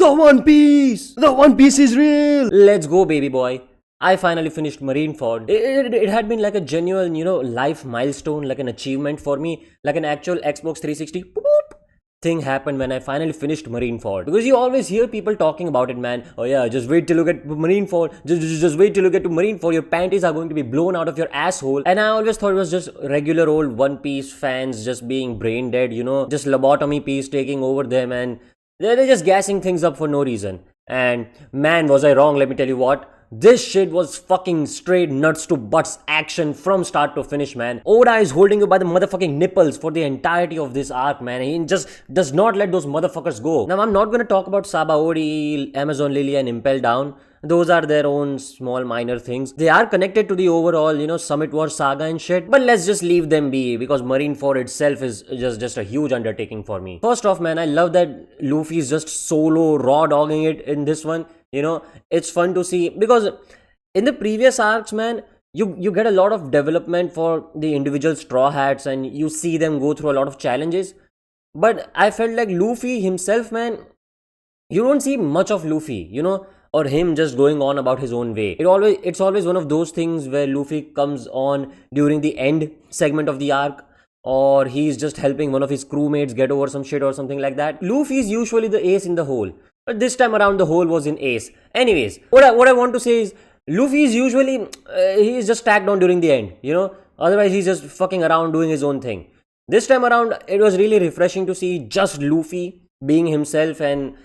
The One Piece! The One Piece is real! Let's go, baby boy. I finally finished Marineford. It had been like a genuine, life milestone, like an achievement for me, like an actual Xbox 360 boop, boop, thing happened when I finally finished Marineford. Because you always hear people talking about it, man. Oh yeah, just wait till you get to Marineford. Just wait till you get to Marineford. Your panties are going to be blown out of your asshole. And I always thought it was just regular old One Piece fans just being brain dead, just lobotomy piece taking over them, and they're just gassing things up for no reason. And man, was I wrong, let me tell you what. This shit was fucking straight nuts to butts action from start to finish, man. Oda is holding you by the motherfucking nipples for the entirety of this arc, man. He just does not let those motherfuckers go. Now, I'm not gonna talk about Sabaody, Amazon Lily, and Impel Down. Those are their own small minor things. They are connected to the overall, Summit War saga and shit. But let's just leave them be, because Marineford itself is just a huge undertaking for me. First off, man, I love that Luffy is just solo raw dogging it in this one. It's fun to see, because in the previous arcs, man, you get a lot of development for the individual Straw Hats, and you see them go through a lot of challenges. But I felt like Luffy himself, man, you don't see much of Luffy, or him just going on about his own way. It's always one of those things where Luffy comes on during the end segment of the arc, or he's just helping one of his crewmates get over some shit or something like that. Luffy is usually the ace in the hole. But this time around, the hole was in Ace. Anyways, what I want to say is, Luffy is usually, he's just tagged on during the end, Otherwise, he's just fucking around doing his own thing. This time around, it was really refreshing to see just Luffy being himself and,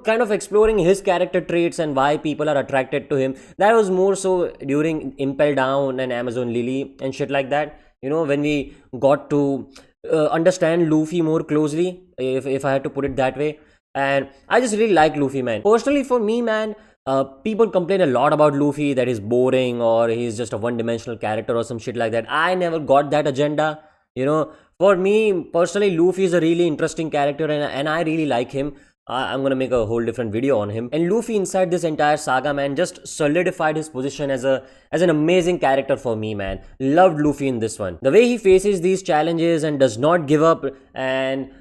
kind of exploring his character traits and why people are attracted to him. That was more so during Impel Down and Amazon Lily and shit like that. When we got to understand Luffy more closely, if I had to put it that way. And I just really like Luffy, man. Personally, for me, man, people complain a lot about Luffy, that he's boring or he's just a one-dimensional character or some shit like that. I never got that agenda. For me, personally, Luffy is a really interesting character, and I really like him. I'm gonna make a whole different video on him. And Luffy inside this entire saga, man, just solidified his position as an amazing character for me, man. Loved Luffy in this one. The way he faces these challenges and does not give up, and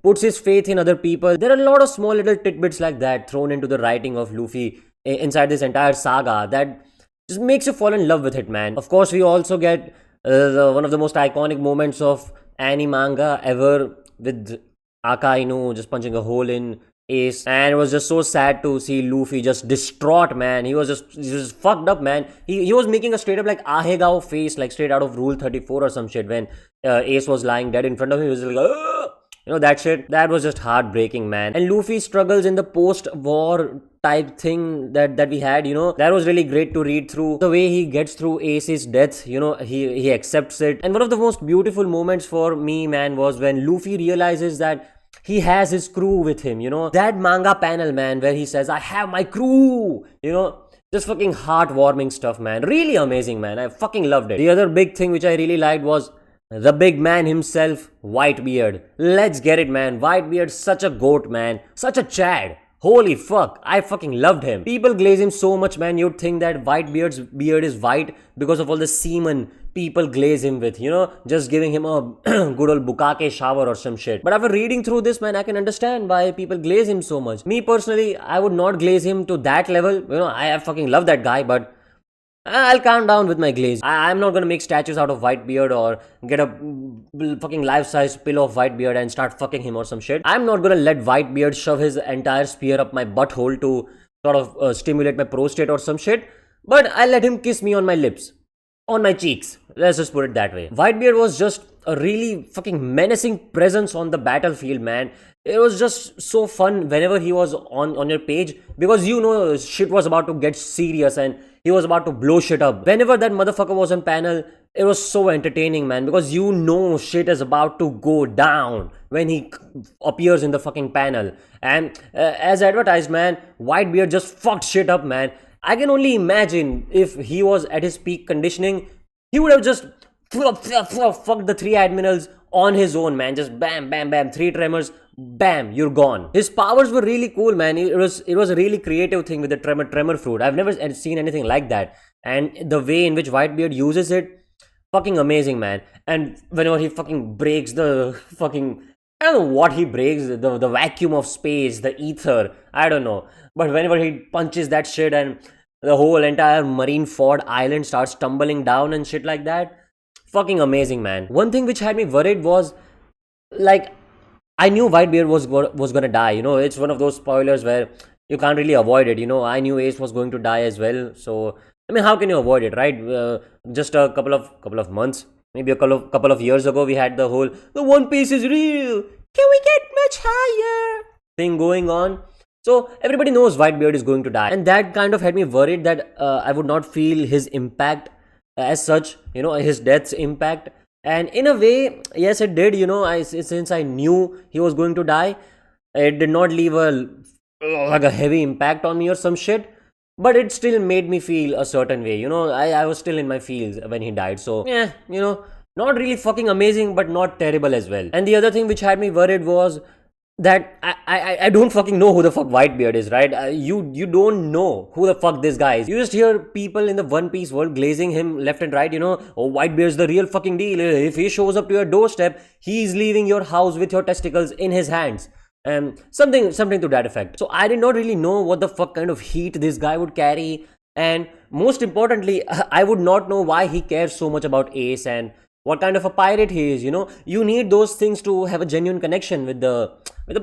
puts his faith in other people. There are a lot of small little tidbits like that thrown into the writing of Luffy inside this entire saga that just makes you fall in love with it, man. Of course, we also get one of the most iconic moments of any manga ever, with Akainu just punching a hole in Ace, and it was just so sad to see Luffy just distraught, man. He was just fucked up, man. He was making a straight up like Ahegao face, like straight out of Rule 34 or some shit, when Ace was lying dead in front of him. He was like, ugh! That shit, that was just heartbreaking, man. And Luffy struggles in the post-war type thing that we had, that was really great to read through. The way he gets through Ace's death, he accepts it. And one of the most beautiful moments for me, man, was when Luffy realizes that he has his crew with him, that manga panel, man, where he says, I have my crew, just fucking heartwarming stuff, man. Really amazing, man. I fucking loved it. The other big thing which I really liked was the big man himself, Whitebeard. Let's get it, man. Whitebeard's such a goat, man. Such a Chad. Holy fuck, I fucking loved him. People glaze him so much, man. You'd think that Whitebeard's beard is white because of all the semen people glaze him with, just giving him a good old bukake shower or some shit. But after reading through this, man, I can understand why people glaze him so much. Me personally, I would not glaze him to that level. I fucking love that guy, but I'll calm down with my glaze. I'm not gonna make statues out of Whitebeard or get a fucking life-size pillow of Whitebeard and start fucking him or some shit. I'm not gonna let Whitebeard shove his entire spear up my butthole to sort of stimulate my prostate or some shit. But I'll let him kiss me on my lips. On my cheeks. Let's just put it that way. Whitebeard was just a really fucking menacing presence on the battlefield, man. It was just so fun whenever he was on your page, because shit was about to get serious and he was about to blow shit up. Whenever that motherfucker was on panel, it was so entertaining, man, because shit is about to go down when he appears in the fucking panel. And as advertised, man, Whitebeard just fucked shit up, man. I can only imagine if he was at his peak conditioning, he would have just fucked the three admirals on his own, man. Just bam, bam, bam, three tremors, bam, you're gone. His powers were really cool, man. It was a really creative thing with the tremor fruit. I've never seen anything like that. And the way in which Whitebeard uses it, fucking amazing, man. And whenever he fucking breaks the fucking I don't know what he breaks, the vacuum of space, the ether, I don't know. But whenever he punches that shit and the whole entire Marineford island starts tumbling down and shit like that, fucking amazing, man. One thing which had me worried was, like, I knew Whitebeard was gonna die. It's one of those spoilers where you can't really avoid it. I knew Ace was going to die as well. So I mean, how can you avoid it, right? Just a couple of months, maybe a couple of years ago, we had the whole "the One Piece is real. Can we get much higher?" thing going on. So everybody knows Whitebeard is going to die, and that kind of had me worried that I would not feel his impact as such. His death's impact. And in a way, yes, it did. Since I knew he was going to die, it did not leave a heavy impact on me or some shit. But it still made me feel a certain way. I was still in my feels when he died. So yeah, not really fucking amazing, but not terrible as well. And the other thing which had me worried was that I don't fucking know who the fuck Whitebeard is, right? You don't know who the fuck this guy is. You just hear people in the One Piece world glazing him left and right, oh, Whitebeard's the real fucking deal. If he shows up to your doorstep, he's leaving your house with your testicles in his hands. Something to that effect. So I did not really know what the fuck kind of heat this guy would carry. And most importantly, I would not know why he cares so much about Ace and what kind of a pirate he is. You need those things to have a genuine connection with the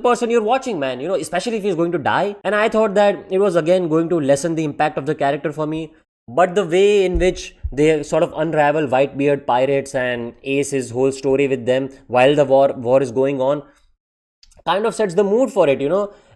person you're watching, man. Especially if he's going to die. And I thought that it was again going to lessen the impact of the character for me. But the way in which they sort of unravel Whitebeard, pirates, and Ace's whole story with them while the war is going on kind of sets the mood for it.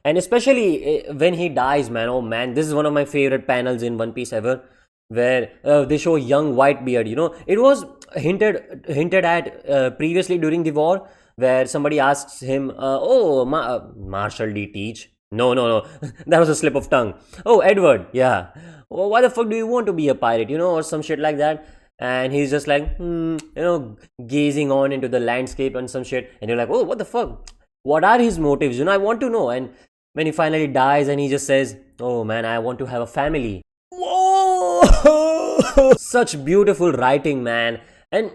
And especially when he dies, man. Oh man, this is one of my favorite panels in One Piece ever, where they show young Whitebeard. It was hinted at previously during the war, where somebody asks him, Marshall D. Teach. No, that was a slip of tongue. Oh, Edward, yeah. Well, why the fuck do you want to be a pirate, or some shit like that? And he's just like, gazing on into the landscape and some shit. And you're like, oh, what the fuck? What are his motives? I want to know. And when he finally dies and he just says, oh man, I want to have a family. Whoa! Such beautiful writing, man. And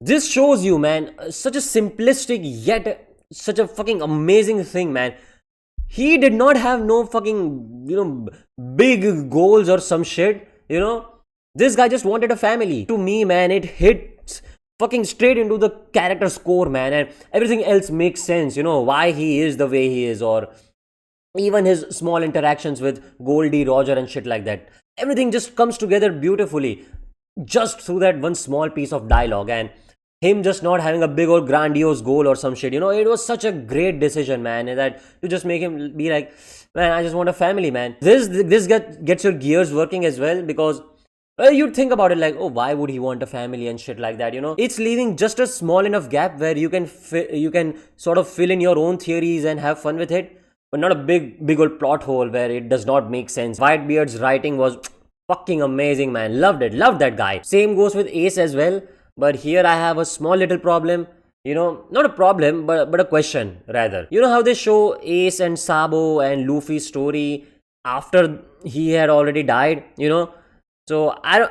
this shows you, man, such a simplistic yet such a fucking amazing thing, man. He did not have no fucking, big goals or some shit, This guy just wanted a family. To me, man, it hits fucking straight into the character's core, man. And everything else makes sense, why he is the way he is, or even his small interactions with Goldie, Roger and shit like that. Everything just comes together beautifully just through that one small piece of dialogue. And him just not having a big or grandiose goal or some shit, it was such a great decision, man, that to just make him be like, man, I just want a family, man. This gets your gears working as well, because you'd think about it like, oh, why would he want a family and shit like that, It's leaving just a small enough gap where you can sort of fill in your own theories and have fun with it, but not a big old plot hole where it does not make sense. Whitebeard's writing was fucking amazing, man. Loved that guy. Same goes with Ace as well. But here I have a small little problem, not a problem, but a question rather. How they show Ace and Sabo and Luffy's story after he had already died, So I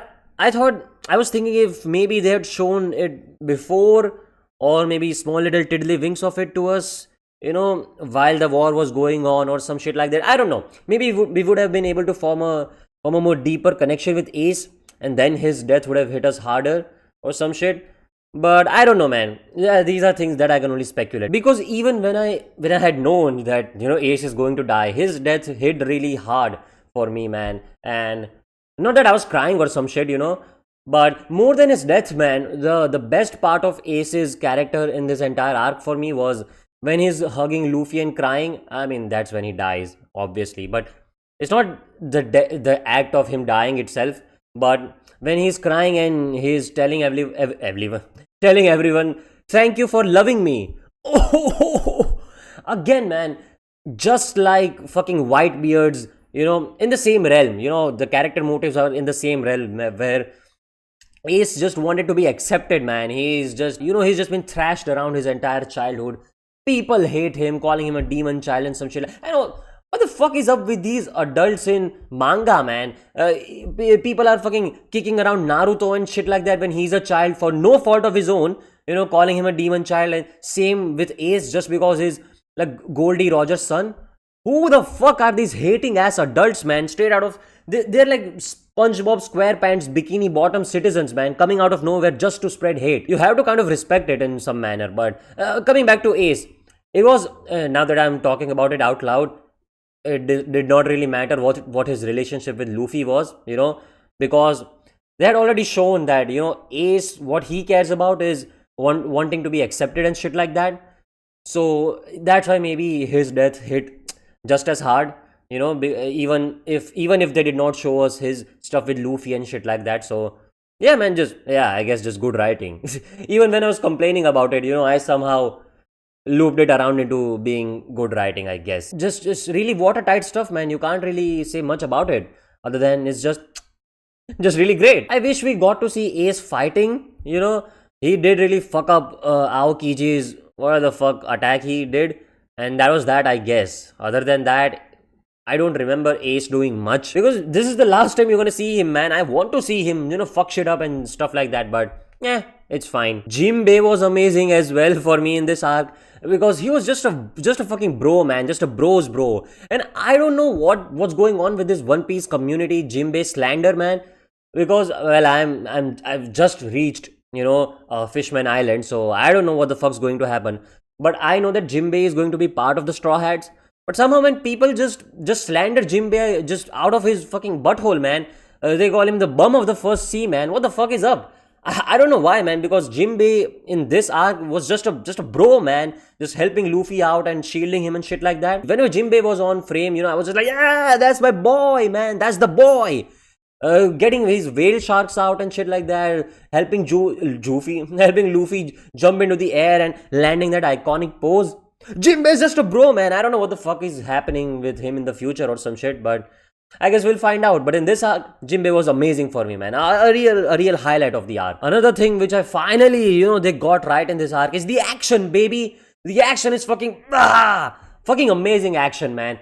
was thinking if maybe they had shown it before, or maybe small little tiddly winks of it to us, while the war was going on or some shit like that. I don't know. Maybe we would have been able to form a more deeper connection with Ace, and then his death would have hit us harder or some shit. But I don't know, man. Yeah, these are things that I can only speculate. Because even when I had known that, Ace is going to die, his death hit really hard for me, man. And not that I was crying or some shit, but more than his death, man, the best part of Ace's character in this entire arc for me was when he's hugging Luffy and crying. I mean, that's when he dies, obviously. But it's not the act of him dying itself, but when he's crying and he's telling everyone, thank you for loving me. Oh, again, man, just like fucking Whitebeard's, in the same realm, the character motives are in the same realm where Ace just wanted to be accepted, man. He's just, he's just been thrashed around his entire childhood. People hate him, calling him a demon child and some shit. I know. What the fuck is up with these adults in manga, man? People are fucking kicking around Naruto and shit like that when he's a child for no fault of his own. calling him a demon child, and same with Ace just because he's like Goldie Rogers' son. Who the fuck are these hating ass adults, man? Straight out of they're like SpongeBob SquarePants bikini bottom citizens, man, coming out of nowhere just to spread hate. You have to kind of respect it in some manner. But coming back to Ace, it was now that I'm talking about it out loud, it did not really matter what his relationship with Luffy was, because they had already shown that Ace, what he cares about is wanting to be accepted and shit like that. So that's why maybe his death hit just as hard, even if they did not show us his stuff with Luffy and shit like that. So yeah, man, I guess just good writing. Even when I was complaining about it, I somehow looped it around into being good writing, I guess. Just really watertight stuff, man. You can't really say much about it other than it's just really great. I wish we got to see Ace fighting. He did really fuck up Aokiji's what the fuck attack he did, and that was that, I guess. Other than that, I don't remember Ace doing much, because this is the last time you're gonna see him, man. I want to see him, fuck shit up and stuff like that, but yeah, it's fine. Jinbei was amazing as well for me in this arc, because he was just a fucking bro, man, just a bro's bro. And I don't know what's going on with this One Piece community Jinbei slander, man, because well, I've just reached Fishman Island, so I don't know what the fuck's going to happen. But I know that Jinbei is going to be part of the Straw Hats. But somehow, when people just slander Jinbei just out of his fucking butthole, man, they call him the bum of the first sea, man. What the fuck is up? I don't know why, man, because Jinbei in this arc was just a bro, man, just helping Luffy out and shielding him and shit like that. Whenever Jinbei was on frame, I was just like, yeah, that's my boy, man, that's the boy. Getting his whale sharks out and shit like that, helping helping Luffy jump into the air and landing that iconic pose. Jinbei is just a bro, man. I don't know what the fuck is happening with him in the future or some shit, but I guess we'll find out. But in this arc, Jinbei was amazing for me, man. A real highlight of the arc. Another thing which I finally, they got right in this arc is the action, baby. The action is fucking amazing action, man.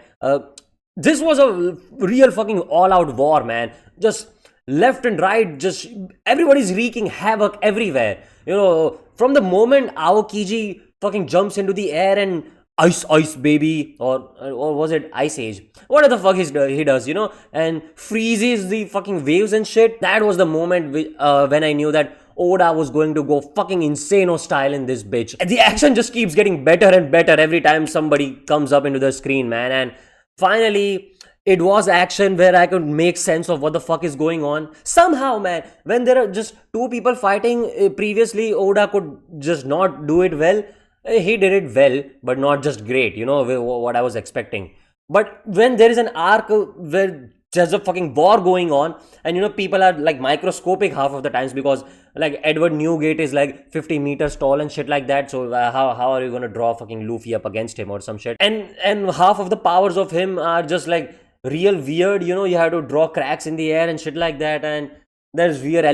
This was a real fucking all-out war, man. Just left and right, just everybody's wreaking havoc everywhere. From the moment Aokiji fucking jumps into the air and ice baby, or was it Ice Age, whatever the fuck he does, and freezes the fucking waves and shit. That was the moment when I knew that Oda was going to go fucking insano style in this bitch. And the action just keeps getting better and better every time somebody comes up into the screen, man. And finally, it was action where I could make sense of what the fuck is going on. Somehow, man, when there are just two people fighting, previously Oda could just not do it well. He did it well, but not just great, what I was expecting. But when there is an arc where there's a fucking war going on, and people are like microscopic half of the times, because like Edward Newgate is like 50 meters tall and shit like that, so how are you gonna draw fucking Luffy up against him or some shit? And half of the powers of him are just like real weird, you have to draw cracks in the air and shit like that, and there's weird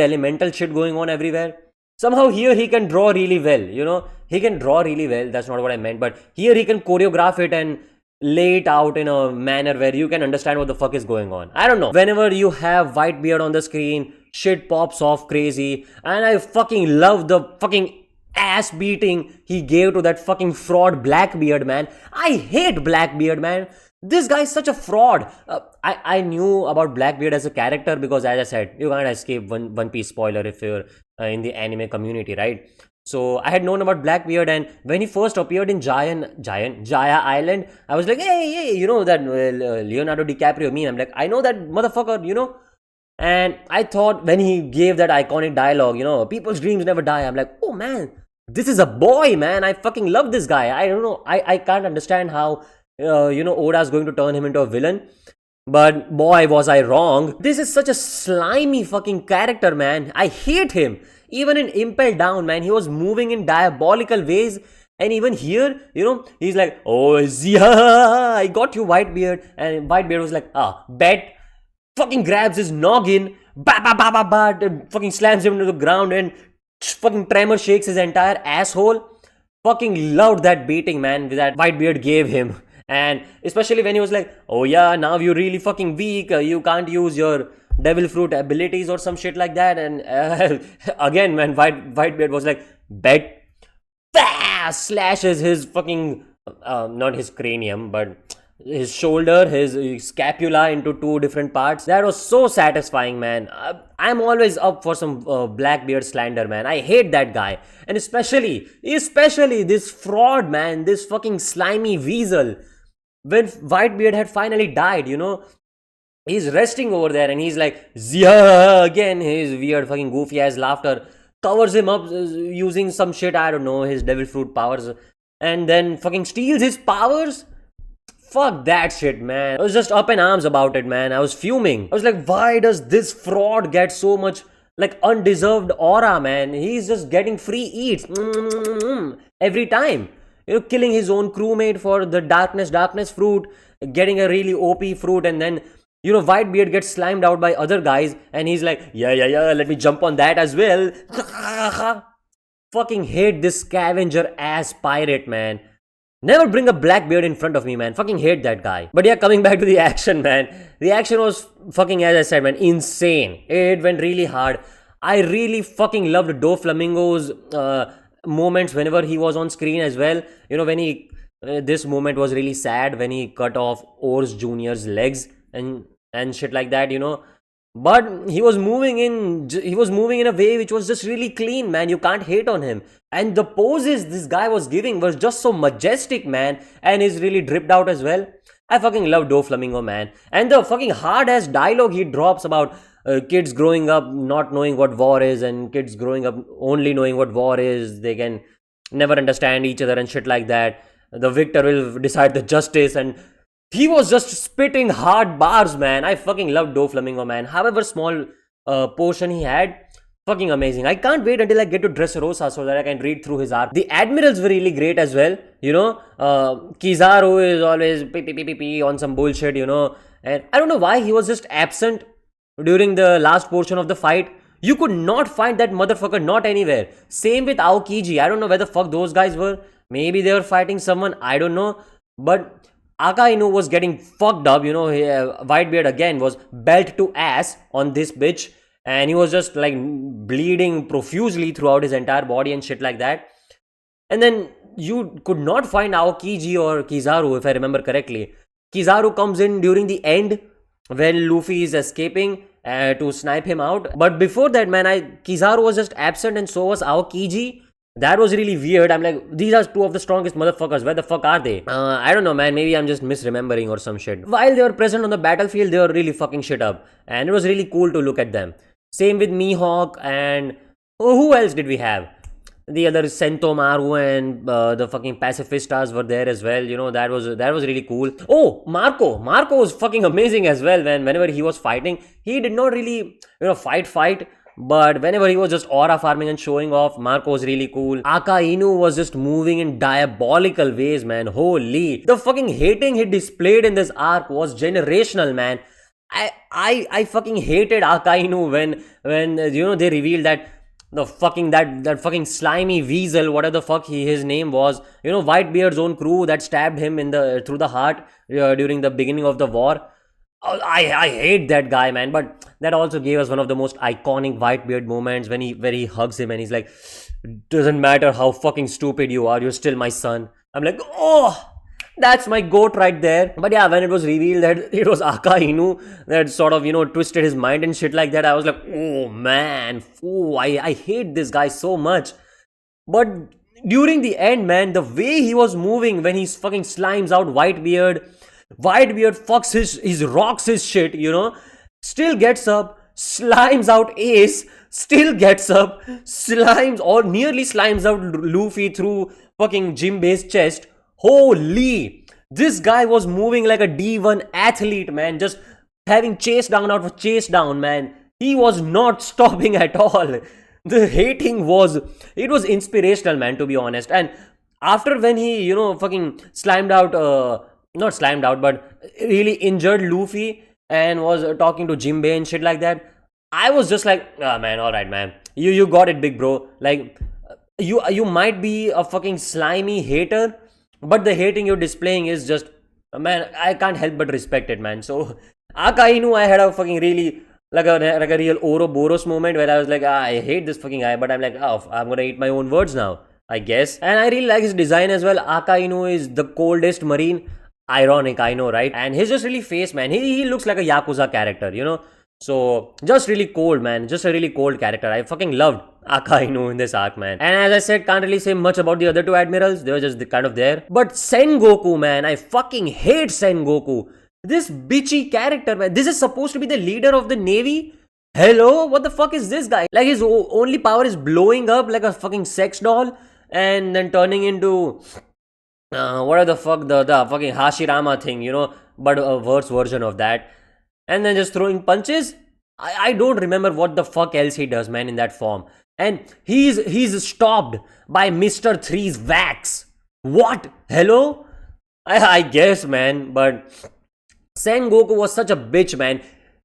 elemental shit going on everywhere. Somehow here he can draw really well, he can draw really well, that's not what I meant, but here he can choreograph it and lay it out in a manner where you can understand what the fuck is going on. I don't know. Whenever you have Whitebeard on the screen, shit pops off crazy, and I fucking love the fucking ass beating he gave to that fucking fraud Blackbeard, man. I hate Blackbeard, man. This guy is such a fraud. I knew about Blackbeard as a character because, as I said, you can't escape One Piece spoiler if you're in the anime community, right? So I had known about Blackbeard, and when he first appeared in Jaya Island, I was like, hey, that Leonardo DiCaprio meme. I'm like, I know that motherfucker, And I thought when he gave that iconic dialogue, people's dreams never die. I'm like, oh man, this is a boy, man. I fucking love this guy. I don't know. I can't understand how Oda's going to turn him into a villain. But boy, was I wrong. This is such a slimy fucking character, man. I hate him. Even in Impel Down, man, he was moving in diabolical ways. And even here, he's like, oh, yeah, I got you, Whitebeard. And Whitebeard was like, bet. Fucking grabs his noggin, and fucking slams him into the ground, and fucking tremor shakes his entire asshole. Fucking loved that beating, man, that Whitebeard gave him. And especially when he was like, oh yeah, now you're really fucking weak, you can't use your devil fruit abilities or some shit like that. And again, man, Whitebeard was like, bed, slashes his fucking not his cranium, but his shoulder, his scapula into two different parts. That was so satisfying, man. I'm always up for some Blackbeard slander, man. I hate that guy, and especially this fraud, man. This fucking slimy weasel. When Whitebeard had finally died, he's resting over there, and he's like, "Zia!" Again, his weird fucking goofy ass laughter covers him up using some shit, I don't know, his devil fruit powers, and then fucking steals his powers. Fuck that shit, man. I was just up in arms about it, man. I was fuming. I was like, why does this fraud get so much like undeserved aura, man? He's just getting free eats every time. Killing his own crewmate for the darkness fruit, getting a really OP fruit, and then Whitebeard gets slimed out by other guys, and he's like, yeah, let me jump on that as well. Fucking hate this scavenger ass pirate, man. Never bring a Blackbeard in front of me, man. Fucking hate that guy. But yeah, coming back to the action, man. The action was fucking, as I said, man, insane. It went really hard. I really fucking loved Doflamingo's moments whenever he was on screen as well. When he this moment was really sad when he cut off Ors Jr.'s legs and shit like that, but he was moving in a way which was just really clean, man. You can't hate on him. And the poses this guy was giving was just so majestic, man. And he's really dripped out as well. I fucking love Doflamingo, man. And the fucking hard ass dialogue he drops about kids growing up not knowing what war is, and kids growing up only knowing what war is. They can never understand each other and shit like that. The victor will decide the justice, and he was just spitting hard bars, man. I fucking love Doflamingo, man. However small portion he had, fucking amazing. I can't wait until I get to Dressrosa so that I can read through his arc. The admirals were really great as well. Kizaru is always on some bullshit, and I don't know why he was just absent during the last portion of the fight. You could not find that motherfucker, not anywhere. Same with Aokiji. I don't know where the fuck those guys were. Maybe they were fighting someone, I don't know. But Akainu was getting fucked up, Whitebeard again was belt to ass on this bitch, and he was just like bleeding profusely throughout his entire body and shit like that. And then you could not find Aokiji or Kizaru, if I remember correctly. Kizaru comes in during the end when Luffy is escaping to snipe him out. But before that, man, Kizaru was just absent, and so was Aokiji. That was really weird. I'm like, these are two of the strongest motherfuckers. Where the fuck are they? I don't know, man. Maybe I'm just misremembering or some shit. While they were present on the battlefield, they were really fucking shit up. And it was really cool to look at them. Same with Mihawk and... who else did we have? The other Sentomaru and the fucking Pacifistas were there as well. That was really cool. Oh, Marco. Marco was fucking amazing as well, man. Whenever he was fighting, he did not really, fight. But whenever he was just aura farming and showing off, Marco was really cool. Akainu was just moving in diabolical ways, man. Holy. The fucking hating he displayed in this arc was generational, man. I fucking hated Akainu when they revealed that the fucking that fucking slimy weasel, whatever the fuck his name was, Whitebeard's own crew that stabbed him through the heart during the beginning of the war. I hate that guy, man. But that also gave us one of the most iconic Whitebeard moments where he hugs him and he's like, doesn't matter how fucking stupid you are, you're still my son. I'm like, oh, that's my goat right there. But yeah, when it was revealed that it was Akainu that sort of, twisted his mind and shit like that, I was like, oh man, I hate this guy so much. But during the end, man, the way he was moving when he fucking slimes out Whitebeard fucks his rocks his shit, still gets up, slimes out Ace, still gets up, slimes or nearly slimes out Luffy through fucking Jinbei's chest. Holy, this guy was moving like a D1 athlete, man, just having chase down out of chase down, man. He was not stopping at all. The hating was inspirational, man, to be honest. And after when he, fucking slimed out, not slimed out, but really injured Luffy and was talking to Jinbei and shit like that, I was just like, oh man, alright, man. You got it, big bro. Like, you might be a fucking slimy hater, but the hating you're displaying is just, man, I can't help but respect it, man. So, Akainu, I had a fucking really like a real Ouroboros moment where I was like, I hate this fucking guy, but I'm like, oh, I'm gonna eat my own words now, I guess. And I really like his design as well. Akainu is the coldest marine. Ironic, I know, right? And he's just really face, man. He looks like a Yakuza character, you know? So, just really cold, man. Just a really cold character. I fucking loved Akainu in this arc, man. And as I said, can't really say much about the other two admirals. They were just kind of there. But Sengoku, man. I fucking hate Sengoku. This bitchy character, man. This is supposed to be the leader of the navy? Hello? What the fuck is this guy? Like, his only power is blowing up like a fucking sex doll and then turning into what are the fuck the fucking Hashirama thing, you know, but a worse version of that, and then just throwing punches. I don't remember what the fuck else he does, man, in that form. And he's stopped by Mr. Three's wax. What? Hello? I guess, man, but Sengoku was such a bitch, man.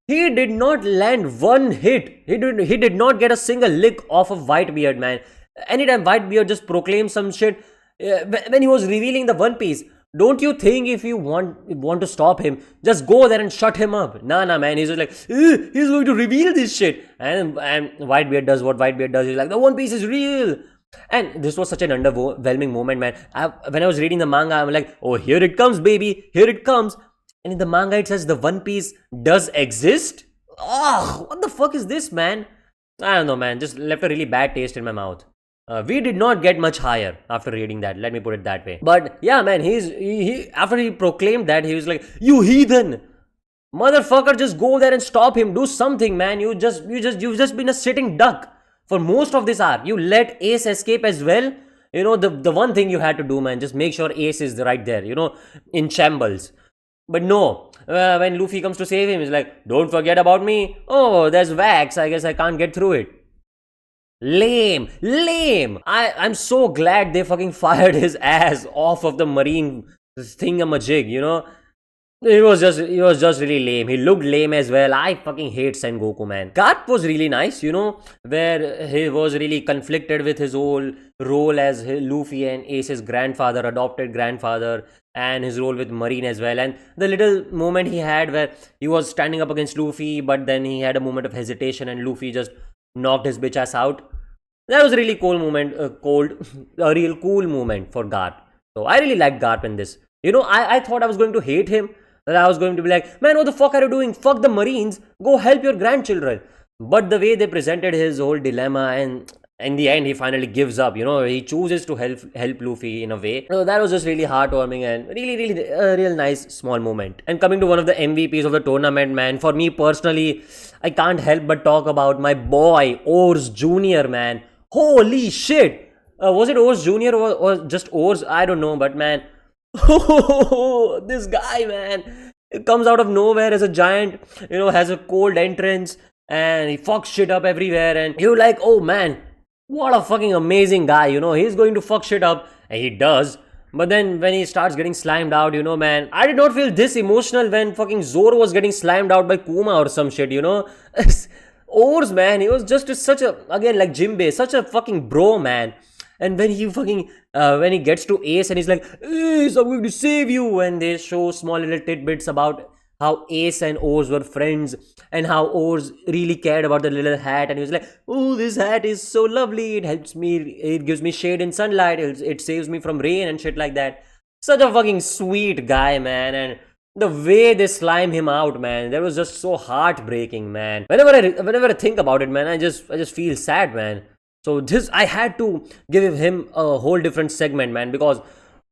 He did not land one hit. He did not get a single lick off of Whitebeard, man. Anytime Whitebeard just proclaims some shit, when he was revealing the One Piece, don't you think if you want to stop him, just go there and shut him up? Nah, man. He's just like, he's going to reveal this shit. And Whitebeard does what Whitebeard does. He's like, the One Piece is real. And this was such an underwhelming moment, man. When I was reading the manga, I'm like, oh, here it comes, baby. Here it comes. And in the manga, it says the One Piece does exist. Oh, what the fuck is this, man? I don't know, man. Just left a really bad taste in my mouth. We did not get much higher after reading that. Let me put it that way. But yeah, man, he after he proclaimed that, he was like, "You heathen, motherfucker! Just go there and stop him. Do something, man. You've just been a sitting duck for most of this arc. You let Ace escape as well. You know the one thing you had to do, man. Just make sure Ace is right there. You know, in shambles." But no, when Luffy comes to save him, he's like, "Don't forget about me. Oh, there's wax. I guess I can't get through it." Lame. I'm so glad they fucking fired his ass off of the marine thingamajig, you know. It was just really lame. He looked lame as well. I fucking hate Sengoku, man. Garp was really nice, you know, where he was really conflicted with his whole role as Luffy and Ace's grandfather, adopted grandfather, and his role with Marine as well. And the little moment he had where he was standing up against Luffy, but then he had a moment of hesitation and Luffy just knocked his bitch ass out. That was a really cool moment, a real cool moment for Garp. So I really liked Garp in this. You know, I thought I was going to hate him. That I was going to be like, man, what the fuck are you doing? Fuck the Marines. Go help your grandchildren. But the way they presented his whole dilemma, and in the end, he finally gives up. You know, he chooses to help Luffy in a way. So that was just really heartwarming and really a real nice small moment. And coming to one of the MVPs of the tournament, man, for me personally, I can't help but talk about my boy, Ors Jr., man. Holy shit! Was it Ors Jr. or just Ors? I don't know, but man, this guy, man, it comes out of nowhere as a giant, you know, has a cold entrance and he fucks shit up everywhere. And you're like, oh man, what a fucking amazing guy, you know, he's going to fuck shit up, and he does. But then when he starts getting slimed out, you know, man, I did not feel this emotional when fucking Zoro was getting slimed out by Kuma or some shit, you know. Ors, man, he was just such a, again, like Jinbei, such a fucking bro, man. And when he fucking, when he gets to Ace and he's like, Ace, I'm going to save you. And they show small little tidbits about how Ace and Ors were friends and how Ors really cared about the little hat. And he was like, oh, this hat is so lovely. It helps me, it gives me shade in sunlight. It saves me from rain and shit like that. Such a fucking sweet guy, man. And the way they slime him out, man, that was just so heartbreaking, man. Whenever I think about it, man, I just feel sad, man. So this, I had to give him a whole different segment, man, because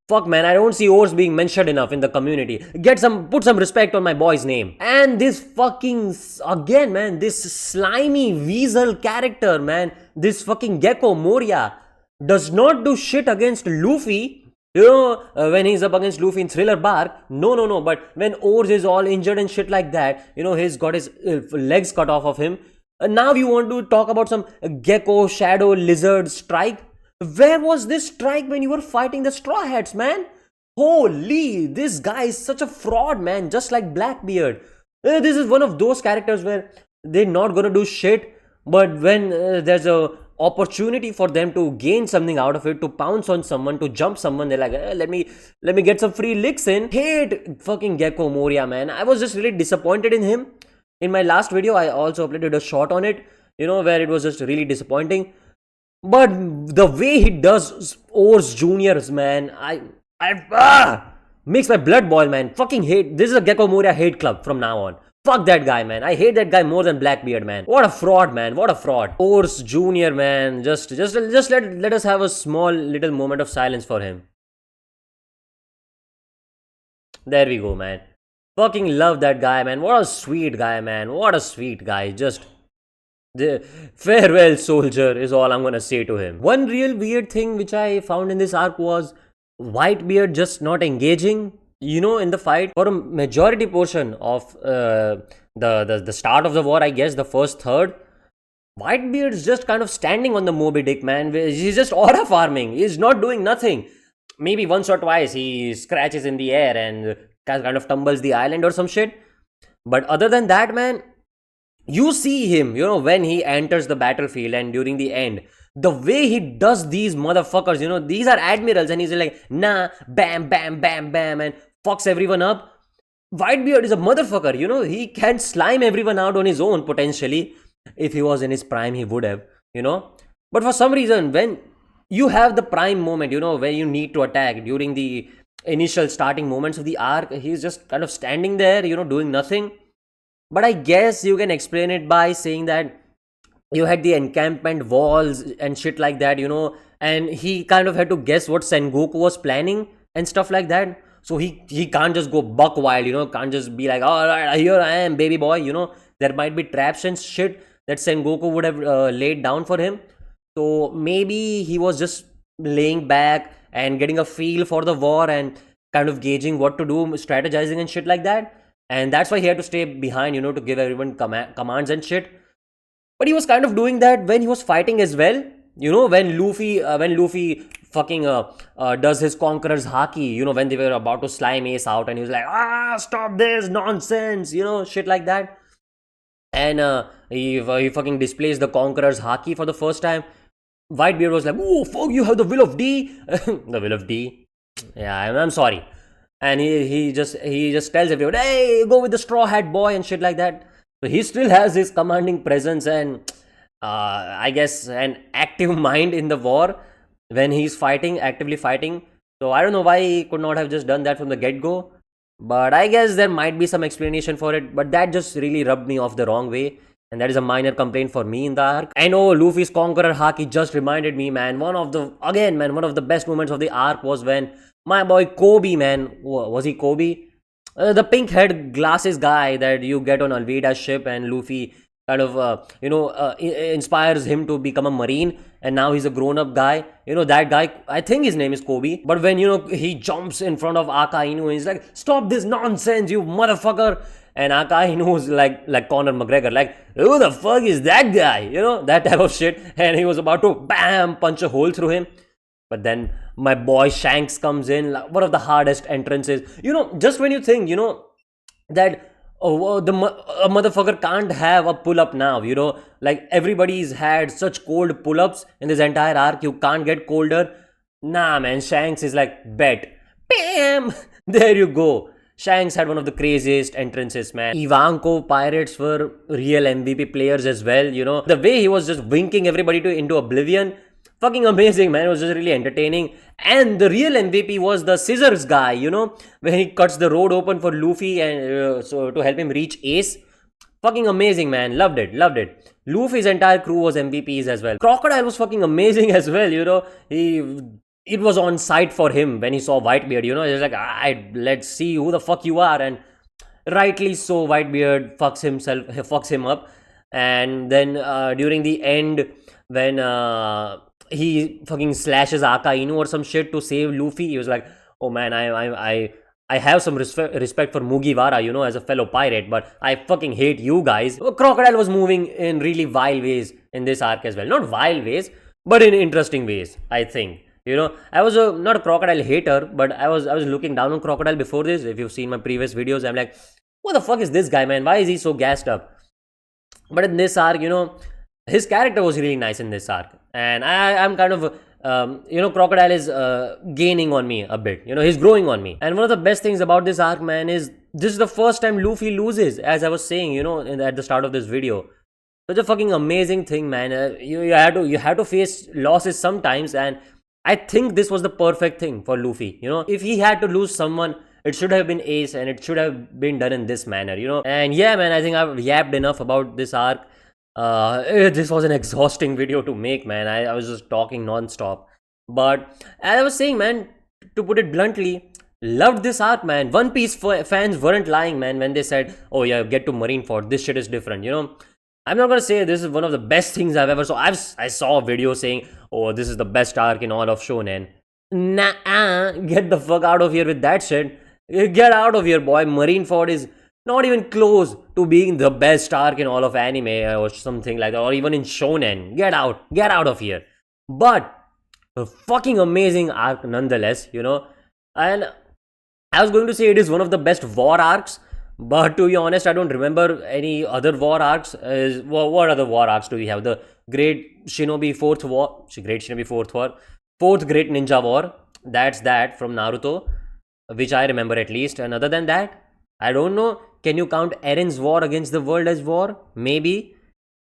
fuck, man, I don't see Ors being mentioned enough in the community. Put some respect on my boy's name. And this fucking, again, man, this slimy weasel character, man, this fucking Gecko Moria does not do shit against Luffy. You know, when he's up against Luffy in Thriller Bark, no, but when Ors is all injured and shit like that, you know, he's got his legs cut off of him. And now you want to talk about some Gecko, Shadow, Lizard strike? Where was this strike when you were fighting the Straw Hats, man? Holy, this guy is such a fraud, man, just like Blackbeard. This is one of those characters where they're not gonna do shit, but when there's a opportunity for them to gain something out of it, to pounce on someone, to jump someone, they're like, let me get some free licks in. Hate fucking Gecko Moria, man. I was just really disappointed in him. In my last video, I also uploaded a shot on it, where it was just really disappointing. But the way he does Ors Juniors, man, makes my blood boil, man. Fucking hate. This is a Gecko Moria hate club from now on. Fuck that guy, man. I hate that guy more than Blackbeard, man. What a fraud, man. What a fraud. Ors Junior, man. Just let us have a small little moment of silence for him. There we go, man. Fucking love that guy, man. What a sweet guy, man. What a sweet guy. Just the farewell, soldier, is all I'm gonna say to him. One real weird thing which I found in this arc was Whitebeard just not engaging, in the fight for a majority portion of the start of the war. I guess the first third, Whitebeard's just kind of standing on the Moby Dick, man. He's just aura farming. He's not doing nothing. Maybe once or twice he scratches in the air and kind of tumbles the island or some shit. But other than that, man, you see him, when he enters the battlefield and during the end, the way he does these motherfuckers, these are admirals, and he's like, nah, bam, bam, bam, bam, and fucks everyone up. Whitebeard is a motherfucker, he can slime everyone out on his own, potentially. If he was in his prime, he would have, But for some reason, when you have the prime moment, where you need to attack during the initial starting moments of the arc, he's just kind of standing there, doing nothing. But I guess you can explain it by saying that you had the encampment walls and shit like that, and he kind of had to guess what Sengoku was planning and stuff like that. So he can't just go buck wild, can't just be like, all right, here I am, baby boy, There might be traps and shit that Sengoku would have laid down for him. So maybe he was just laying back and getting a feel for the war and kind of gauging what to do, strategizing and shit like that. And that's why he had to stay behind, to give everyone commands and shit. But he was kind of doing that when he was fighting as well. When Luffy fucking does his Conqueror's Haki, when they were about to slime Ace out and he was like, stop this nonsense, shit like that. And he fucking displays the Conqueror's Haki for the first time. Whitebeard was like, oh, fuck, you have the will of D. The will of D. Yeah, I'm sorry. And he just tells everyone, hey, go with the straw hat boy and shit like that. So he still has his commanding presence and I guess an active mind in the war when he's actively fighting. So I don't know why he could not have just done that from the get-go. But I guess there might be some explanation for it. But that just really rubbed me off the wrong way. And that is a minor complaint for me in the arc. And oh, Luffy's Conqueror Haki just reminded me, man. One of the best moments of the arc was when my boy Kobe, man. Was he Kobe? The pink head glasses guy that you get on Alvida's ship, and Luffy kind of, inspires him to become a marine. And now he's a grown-up guy. That guy, I think his name is Kobe. But when, he jumps in front of Aka Inu and he's like, stop this nonsense, you motherfucker. And Aka Inu's like Conor McGregor, like, who the fuck is that guy? That type of shit. And he was about to, bam, punch a hole through him. But then my boy Shanks comes in, like one of the hardest entrances. Just when you think, that a motherfucker can't have a pull-up now, like everybody's had such cold pull-ups in this entire arc, you can't get colder. Nah, man, Shanks is like, bet. Bam! There you go. Shanks had one of the craziest entrances, man. Ivanko Pirates were real MVP players as well, The way he was just winking everybody into oblivion, fucking amazing, man. It was just really entertaining. And the real MVP was the scissors guy, when he cuts the road open for Luffy and so to help him reach Ace. Fucking amazing, man. Loved it. Luffy's entire crew was MVPs as well. Crocodile was fucking amazing as well, It was on sight for him when he saw Whitebeard, He was like, alright, let's see who the fuck you are. And rightly so, Whitebeard fucks him up. And then during the end, when he fucking slashes Aka Inu or some shit to save Luffy, he was like, oh man, I have some respect for Mugiwara, as a fellow pirate, but I fucking hate you guys. Crocodile was moving in really vile ways in this arc as well. Not vile ways, but in interesting ways, I think. I was not a Crocodile hater, but I was looking down on Crocodile before this. If you've seen my previous videos, I'm like, what the fuck is this guy, man? Why is he so gassed up? But in this arc, his character was really nice in this arc. And I'm kind of Crocodile is gaining on me a bit. He's growing on me. And one of the best things about this arc, man, is this is the first time Luffy loses, as I was saying, at the start of this video. Such a fucking amazing thing, man. You had to face losses sometimes, and I think this was the perfect thing for Luffy. If he had to lose someone, it should have been Ace, and it should have been done in this manner. And yeah, man, I think I've yapped enough about this arc. This was an exhausting video to make, man. I was just talking non-stop. But as I was saying, man, to put it bluntly, loved this arc, man. One Piece fans weren't lying, man, when they said, oh yeah, get to Marineford, this shit is different. I'm not gonna say this is one of the best things I've ever saw. I saw a video saying, oh, this is the best arc in all of shonen. Nah, get the fuck out of here with that shit. Get out of here, boy. Marineford is not even close to being the best arc in all of anime or something like that, or even in shonen. Get out of here. But a fucking amazing arc nonetheless, and I was going to say it is one of the best war arcs, but to be honest, I don't remember any other war arcs. What other war arcs do we have? The Great Shinobi Fourth War, Fourth Great Ninja War. That's that from Naruto, which I remember at least. And other than that, I don't know. Can you count Eren's war against the world as war? Maybe,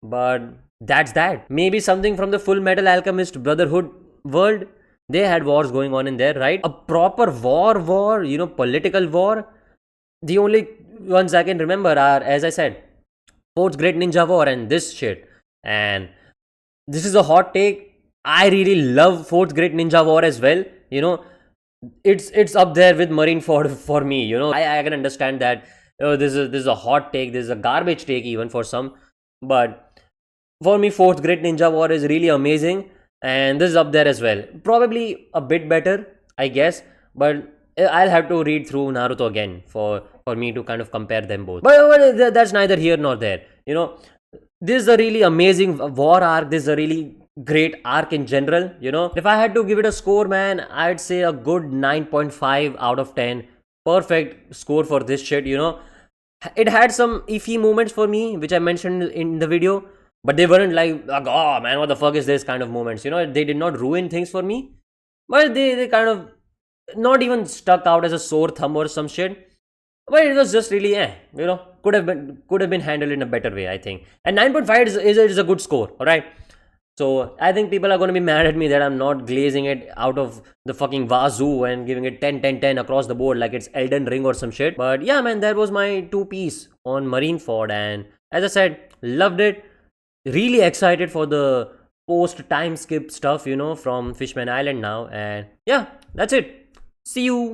but that's that. Maybe something from the Full Metal Alchemist Brotherhood world. They had wars going on in there, right? A proper war, political war. The only ones I can remember are, as I said, Fourth Great Ninja War and this shit. And this is a hot take. I really love Fourth Great Ninja War as well. It's up there with Marineford for me. I can understand that this is a hot take. This is a garbage take even for some. But for me, Fourth Great Ninja War is really amazing. And this is up there as well. Probably a bit better, I guess. But I'll have to read through Naruto again for me to kind of compare them both. But that's neither here nor there. This is a really amazing war arc. This is a really great arc in general. If I had to give it a score, man, I'd say a good 9.5 out of 10. Perfect score for this shit. It had some iffy moments for me, which I mentioned in the video, but they weren't like, oh man, what the fuck is this kind of moments. They did not ruin things for me, but they kind of not even stuck out as a sore thumb or some shit. But it was just really, could have been handled in a better way, I think. And 9.5 is a good score, alright? So I think people are going to be mad at me that I'm not glazing it out of the fucking wazoo and giving it 10, 10, 10 across the board like it's Elden Ring or some shit. But yeah, man, that was my 2-piece on Marineford. And as I said, loved it. Really excited for the post-time skip stuff, from Fishman Island now. And yeah, that's it. See you.